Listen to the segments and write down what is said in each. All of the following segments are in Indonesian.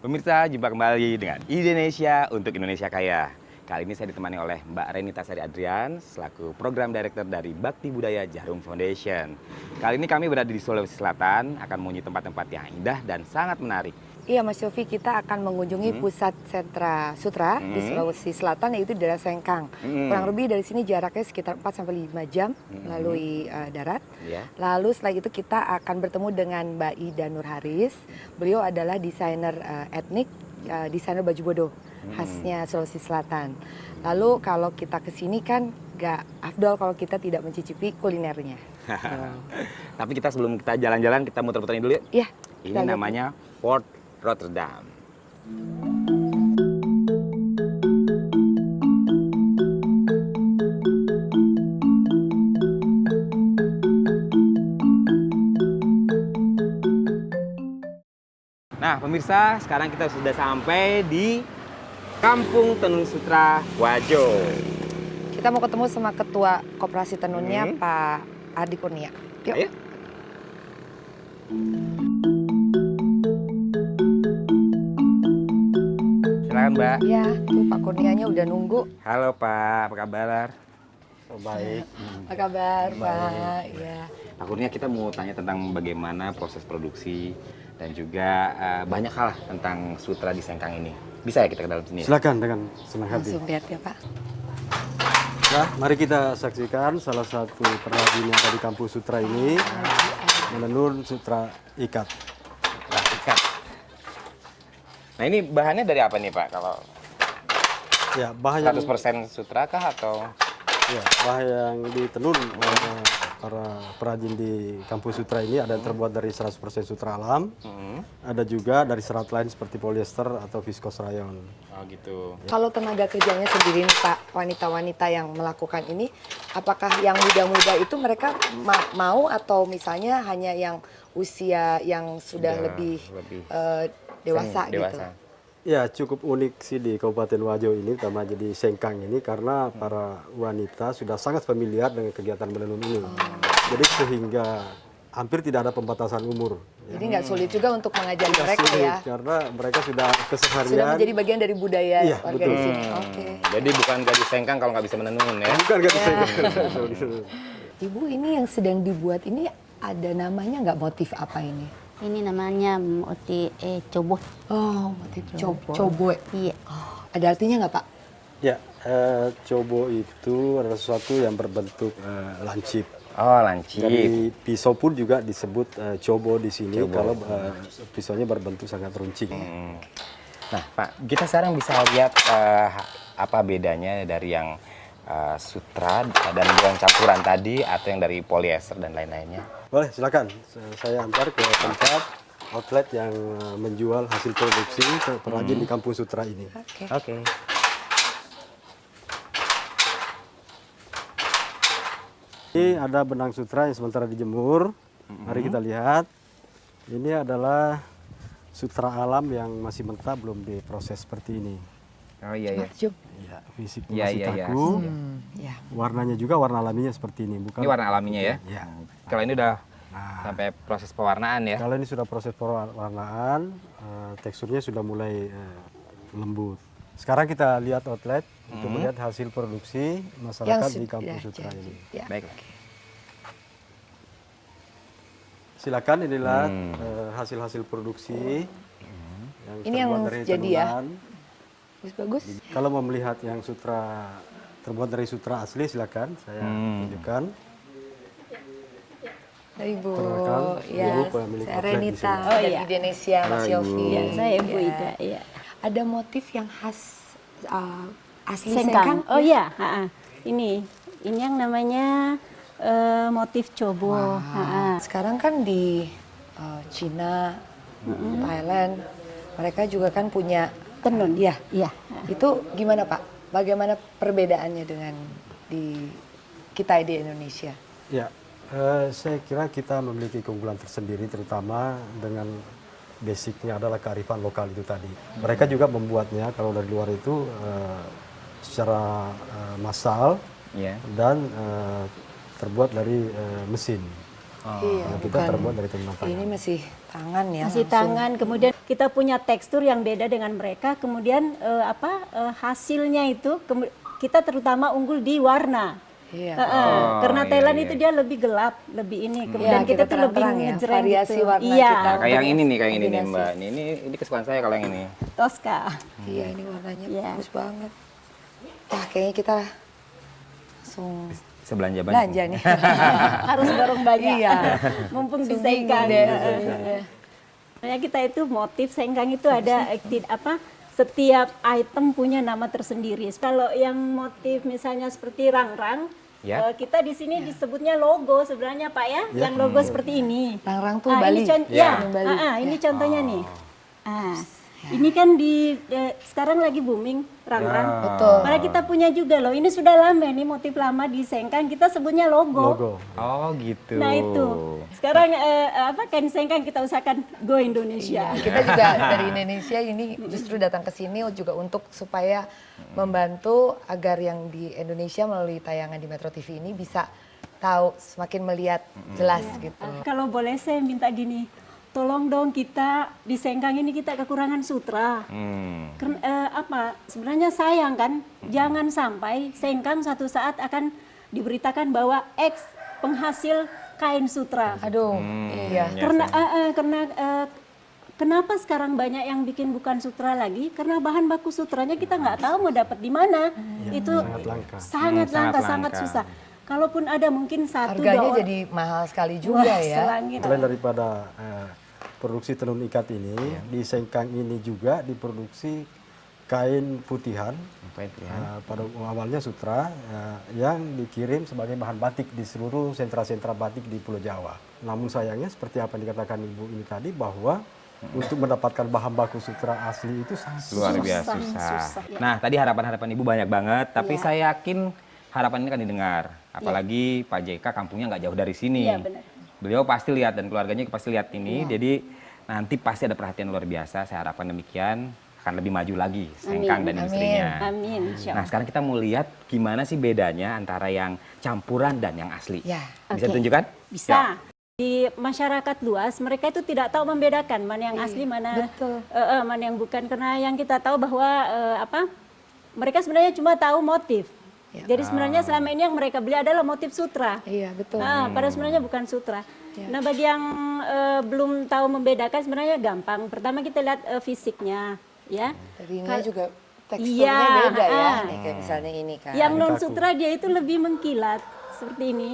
Pemirsa, jumpa kembali dengan Indonesia untuk Indonesia Kaya. Kali ini saya ditemani oleh Mbak Renita Sari Adrian, selaku Program Director dari Bakti Budaya Jarum Foundation. Kali ini kami berada di Sulawesi Selatan, akan mengunjungi tempat-tempat yang indah dan sangat menarik. Iya Mas Yofi, kita akan mengunjungi pusat sentra sutra di Sulawesi Selatan, yaitu di daerah Sengkang. Kurang lebih dari sini jaraknya sekitar 4-5 jam melalui darat. Ya. Lalu setelah itu kita akan bertemu dengan Mbak Ida Nurharis. Beliau adalah desainer etnik, desainer baju bodo khasnya Sulawesi Selatan. Lalu kalau kita kesini kan gak afdol kalau kita tidak mencicipi kulinernya. Tapi kita sebelum kita jalan-jalan, kita muter-muter ini dulu yuk. Iya. Ini namanya Fort Rotterdam. Nah, pemirsa, sekarang kita sudah sampai di Kampung Tenun Sutra Wajo. Kita mau ketemu sama Ketua Koperasi Tenunnya, Pak Ardi Kurnia. Yuk. Ayo. Silakan, Mbak. Ya, tuh Pak Kurnianya udah nunggu. Halo, Pak. Apa kabar? Oh, baik. Apa kabar, Pak? Ya. Pak Kurnia, kita mau tanya tentang bagaimana proses produksi dan juga banyak hal tentang sutra di Sengkang ini. Bisa ya kita ke dalam sini? Silakan dengan senang hati. Langsung lihat ya, Pak. Nah, mari kita saksikan salah satu perajin yang dari Kampung Sutra ini menenun sutra ikat. Nah, ikat. Nah, ini bahannya dari apa nih, Pak? Kalau Ya, bahan yang 100% sutra kah atau? bahan yang ditenun oleh para perajin di Kampung Sutra ini ada yang terbuat dari 100% sutra alam, ada juga dari serat lain seperti polyester atau viskos rayon. Oh, gitu. Kalau tenaga kerjanya sendiri nih, Pak, wanita-wanita yang melakukan ini, apakah yang muda-muda itu mereka mau atau misalnya hanya yang usia yang sudah lebih dewasa gitu? Dewasa. Ya, cukup unik sih di Kabupaten Wajo ini, terutama jadi Sengkang ini, karena para wanita sudah sangat familiar dengan kegiatan menenun ini. Jadi sehingga hampir tidak ada pembatasan umur. Jadi nggak sulit juga untuk mengajari Tidak mereka sulit, ya? karena mereka sudah keseharian. Sudah menjadi bagian dari budaya Iya, warga betul. di sini. Oke. Jadi bukan gadis Sengkang kalau nggak bisa menenun ya? Bukan kan Ibu, ini yang sedang dibuat ini ada namanya nggak, motif apa ini? Ini namanya motif cobo. Oh, motif Cobo. cobo. Iya. Ada artinya nggak, Pak? Ya, cobo itu adalah sesuatu yang berbentuk lancip. Oh, lancip. Dari pisau pun juga disebut cobo di sini, Cobo. kalau pisaunya berbentuk sangat runcing. Nah, Pak, kita sekarang bisa lihat apa bedanya dari yang sutra dan yang campuran tadi atau yang dari polyester dan lain-lainnya. Boleh, silakan. Saya antar ke tempat outlet yang menjual hasil produksi ke perajin di Kampung Sutra ini. Oke. Oke. Ini ada benang sutra yang sementara dijemur. Mari kita lihat. Ini adalah sutra alam yang masih mentah, belum diproses seperti ini. Oh, iya, iya. Cium. Ya, fisiknya Iya, masih iya, iya. kaku. Ya. Warnanya juga warna alaminya seperti ini, bukan? Ini warna alaminya ya? Ya. Kalau ini udah Nah, sampai proses pewarnaan ya? kalau ini sudah proses pewarnaan, teksturnya sudah mulai lembut. Sekarang kita lihat outlet untuk melihat hasil produksi masyarakat di Kampung Sutra ini. Ya. Baik. Silakan, inilah hasil-hasil produksi yang Ini yang terbuat dari jadi ya? tenunan. Bagus. Kalau mau melihat yang sutra terbuat dari sutra asli, silakan saya tunjukkan. Ibu, Perkenalkan, ya, Ibu pemilik saya outlet di Renita sini. Oh, dari iya. Indonesia, Mas Yofi. Ya, saya Bu Ya. Ida. Ya. Ada motif yang khas asli Sengkang. Sengkang? Oh iya, ini yang namanya motif cobo. Sekarang kan di Cina, Thailand, mereka juga kan punya Tenun. ya. Iya. Itu gimana, Pak? Bagaimana perbedaannya dengan di kita di Indonesia? Ya, saya kira kita memiliki keunggulan tersendiri, terutama dengan basicnya adalah kearifan lokal itu tadi. Mereka juga membuatnya kalau dari luar itu secara massal dan terbuat dari mesin. Iya, Kalau kita bukan. terbuat dari tenun tangan. Ini masih tangan ya. Masih langsung. tangan, kemudian kita punya tekstur yang beda dengan mereka, kemudian hasilnya itu kita terutama unggul di warna. Iya. Karena iya, Thailand iya. itu dia lebih gelap, lebih ini. Kemudian Iya, kita kita tuh lebih terang-terang ya, ngejreng variasi gitu. warna Iya, kita. Nah, kayak yang ini nih, kayak ini nih Kombinasi. Mbak. Ini kesukaan saya kalau yang ini. Tosca. Iya, ini warnanya Iya. bagus banget. Wah, kayaknya kita langsung Sebelanja banyak. belanja nih. Harus borong banyak. Iya. Mumpung di Bingung Sengkang. deh. Makanya kita itu motif Sengkang itu ada setiap item punya nama tersendiri. Kalau yang motif misalnya seperti rangrang, Ya. kita di sini disebutnya logo sebenarnya Pak ya, yang logo seperti ini. Rangrang tuh Ini Bali. Ya. Bali. ini contohnya nih. Ini kan sekarang lagi booming rangrang. Ya. Betul. Karena kita punya juga loh. Ini sudah lama ini motif lama di Sengkang. Kita sebutnya logo. Logo. Oh gitu. Nah itu. Sekarang kain Sengkang kita usahakan go Indonesia. Kita juga dari Indonesia ini justru datang ke sini juga untuk supaya membantu agar yang di Indonesia melalui tayangan di Metro TV ini bisa tahu, semakin melihat jelas gitu. Kalau boleh saya minta gini, tolong dong kita di Sengkang ini kita kekurangan sutra. Sebenarnya sayang kan, jangan sampai Sengkang suatu saat akan diberitakan bahwa X penghasil kain sutra. Aduh, iya. Ya, Karena kenapa sekarang banyak yang bikin bukan sutra lagi? Karena bahan baku sutranya kita nggak tahu mau dapat di mana. Itu sangat langka. sangat langka, sangat langka. susah. Kalaupun ada mungkin satu Harganya dua orang- jadi mahal sekali juga Wah, ya. selangit. Selain daripada produksi tenun ikat ini, di Sengkang ini juga diproduksi kain putihan. Pada awalnya sutra yang dikirim sebagai bahan batik di seluruh sentra-sentra batik di Pulau Jawa. Namun sayangnya seperti apa yang dikatakan Ibu ini tadi bahwa untuk mendapatkan bahan baku sutra asli itu sangat Luar susah. biasa Susah, susah. ya. Nah, tadi harapan-harapan Ibu banyak banget, tapi Iya. saya yakin harapan ini kan didengar. Apalagi Pak JK kampungnya nggak jauh dari sini. Iya, benar. Beliau pasti lihat dan keluarganya pasti lihat ini, jadi nanti pasti ada perhatian luar biasa. Saya harapkan demikian, akan lebih maju lagi Sengkang dan Amin. industrinya. Amin, insya Nah, Allah. sekarang kita mau lihat gimana sih bedanya antara yang campuran dan yang asli. Ya. Bisa Oke. ditunjukkan? Bisa. Ya. Di masyarakat luas mereka itu tidak tahu membedakan mana yang asli, mana betul. mana yang bukan, karena yang kita tahu bahwa mereka sebenarnya cuma tahu motif. Ya. Jadi sebenarnya selama ini yang mereka beli adalah motif sutra. Iya, betul. Padahal sebenarnya bukan sutra. Ya. Nah, bagi yang belum tahu membedakan sebenarnya gampang. Pertama kita lihat fisiknya, ya. Dari ini Kal- juga teksturnya Iya, beda ya. ah. Nih, kayak misalnya ini kan. Yang non kaku. sutra dia itu lebih mengkilat seperti ini.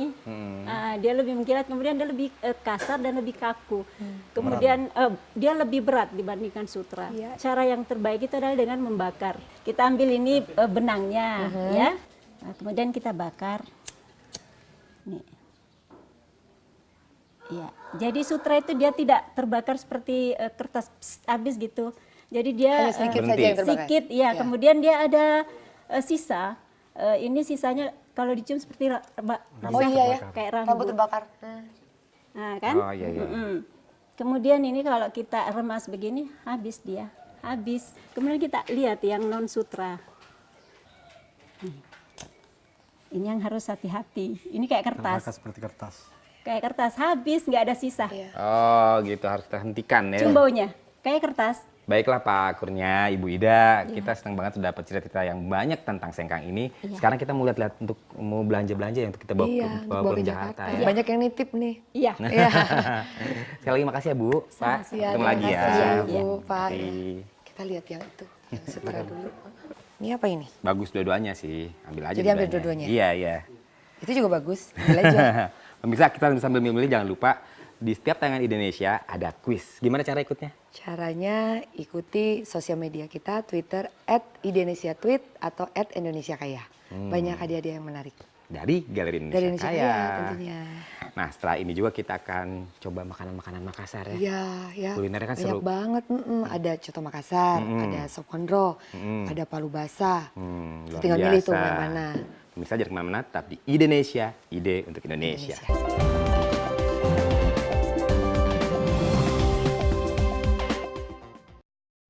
Dia lebih mengkilat, kemudian dia lebih kasar dan lebih kaku. Kemudian dia lebih berat dibandingkan sutra. Iya. Cara yang terbaik itu adalah dengan membakar. Kita ambil ini benangnya, ya. Nah, kemudian kita bakar. Nih. Ya. Jadi sutra itu dia tidak terbakar seperti kertas habis gitu. Jadi dia Hanya sedikit saja yang terbakar. sedikit, ya. Kemudian dia ada sisa. Ini sisanya kalau dicium seperti Oh iya ya. kayak Rambut rambut. terbakar. Nah, kan? Oh iya iya. Kemudian ini kalau kita remas begini habis dia, habis. Kemudian kita lihat yang non sutra. Ini yang harus hati-hati. Ini kayak Terbakar kertas, seperti kertas. kayak kertas habis nggak ada sisa. Iya. Oh gitu, harus kita hentikan ya. Cium baunya, kayak kertas. Baiklah Pak Kurnia, Ibu Ida, kita senang banget sudah dapat cerita yang banyak tentang Sengkang ini. Sekarang kita mau lihat-lihat untuk mau belanja-belanja ya untuk kita bawa, Iya, ke, untuk bawa bawa ke ke Jakarta Jakarta. ya. Banyak yang nitip nih. Iya. Iya. Sekali lagi makasih ya Bu, Pak. Iya, Ketemu terima lagi ya. kasih Iya. Bu, Pak. Oke. Kita lihat yang itu, yang sutra dulu. Ini apa ini? Bagus dua-duanya sih, ambil aja. Jadi ambil dua-duanya? Iya, iya. Itu juga bagus. Ambil aja. Pemirsa, kita sambil milih jangan lupa di setiap tayangan Indonesia ada kuis. Gimana cara ikutnya? Caranya ikuti sosial media kita, Twitter @indonesiatweet atau @indonesiakaya. Banyak hadiah-hadiah yang menarik. Dari Galeri Indonesia, Dari Indonesia Kaya. Kaya tentunya. Nah, setelah ini juga kita akan coba makanan-makanan Makassar ya. Iya, ya. Kulinernya kan banyak seru. banget. Ada coto Makassar, ada sop kondro, ada palu basah. Luar Tinggal milih tuh biasa. yang mana. Pemirsa jangan kemana-mana, tapi Indonesia, ide untuk Indonesia. Indonesia.